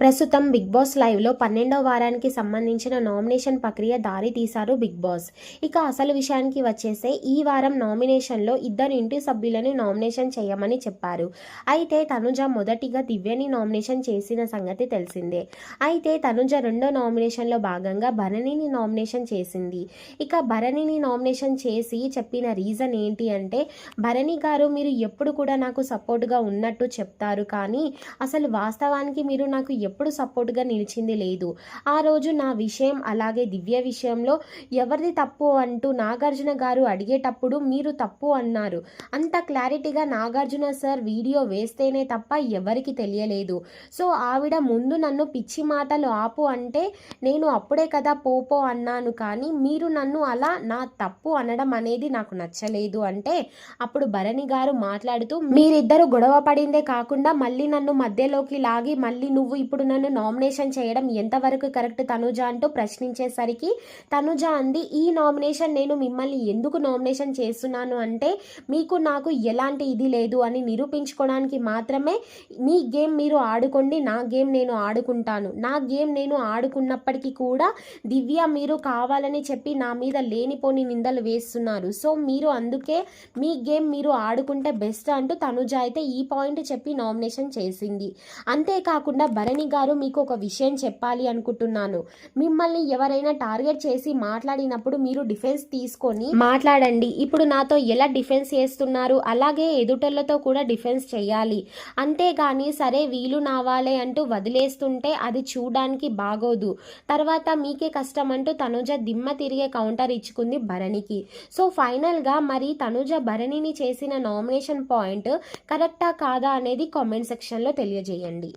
ప్రస్తుతం big boss లైవ్లో 12వ వారానికి సంబంధించిన నామినేషన్ ప్రక్రియ దారి తీశారు బిగ్ బాస్. ఇక అసలు విషయానికి వచ్చేస్తే ఈ వారం నామినేషన్లో ఇద్దరు ఇంటి సభ్యులను నామినేషన్ చేయమని చెప్పారు. అయితే తనుజ మొదటిగా దివ్యని నామినేషన్ చేసిన సంగతి తెలిసిందే. అయితే తనుజ రెండో నామినేషన్లో భాగంగా భరణిని నామినేషన్ చేసింది. ఇక భరణిని నామినేషన్ చేసి చెప్పిన రీజన్ ఏంటి అంటే, భరణి గారు మీరు ఎప్పుడు కూడా నాకు సపోర్ట్గా ఉన్నట్టు చెప్తారు, కానీ అసలు వాస్తవానికి మీరు నాకు ఎప్పుడు సపోర్ట్గా నిలిచింది లేదు. ఆ రోజు నా విషయం అలాగే దివ్య విషయంలో ఎవరిది తప్పు అంటూ నాగార్జున గారు అడిగేటప్పుడు మీరు తప్పు అన్నారు. అంత క్లారిటీగా నాగార్జున సార్ వీడియో వేస్తేనే తప్ప ఎవరికి తెలియలేదు. సో ఆవిడ ముందు నన్ను పిచ్చి మాటలు ఆపు అంటే నేను అప్పుడే కదా పోపో అన్నాను, కానీ మీరు నన్ను అలా నా తప్పు అనడం అనేది నాకు నచ్చలేదు అంటే అప్పుడు భరణి గారు మాట్లాడుతూ మీరిద్దరు గొడవ పడిందే కాకుండా మళ్ళీ నన్ను మధ్యలోకి లాగి మళ్ళీ నువ్వు ఇప్పుడు నన్ను నామినేషన్ చేయడం ఎంతవరకు కరెక్ట్ తనుజ అంటూ ప్రశ్నించేసరికి తనుజ అంది, ఈ నామినేషన్ నేను మిమ్మల్ని ఎందుకు నామినేషన్ చేస్తున్నాను అంటే మీకు నాకు ఎలాంటి ఇది లేదు అని నిరూపించుకోవడానికి మాత్రమే. మీ గేమ్ మీరు ఆడుకోండి, నా గేమ్ నేను ఆడుకుంటాను. నా గేమ్ నేను ఆడుకున్నప్పటికీ కూడా దివ్య మీరు కావాలని చెప్పి నా మీద లేనిపోని నిందలు వేస్తున్నారు. సో మీరు అందుకే మీ గేమ్ మీరు ఆడుకుంటే బెస్ట్ అంటూ తనుజ అయితే ఈ పాయింట్ చెప్పి నామినేషన్ చేసింది. అంతేకాకుండా భరణి గారు మీకు ఒక విషయం చెప్పాలి అనుకుంటున్నాను. మిమ్మల్ని ఎవరైనా టార్గెట్ చేసి మాట్లాడినప్పుడు మీరు డిఫెన్స్ తీసుకొని మాట్లాడండి. ఇప్పుడు నాతో ఎలా డిఫెన్స్ చేస్తున్నారు అలాగే ఎదుటోళ్ళతో కూడా డిఫెన్స్ చేయాలి. అంతేగాని సరే వీలు నావాలే అంటూ వదిలేస్తుంటే అది చూడడానికి బాగోదు. తర్వాత మీకే కష్టం అంటూ తనుజ దిమ్మ తిరిగే కౌంటర్ ఇచ్చుకుంది భరణికి. సో ఫైనల్గా మరి తనుజ భరణిని చేసిన నామినేషన్ పాయింట్ కరెక్టా కాదా అనేది కామెంట్ సెక్షన్లో తెలియజేయండి.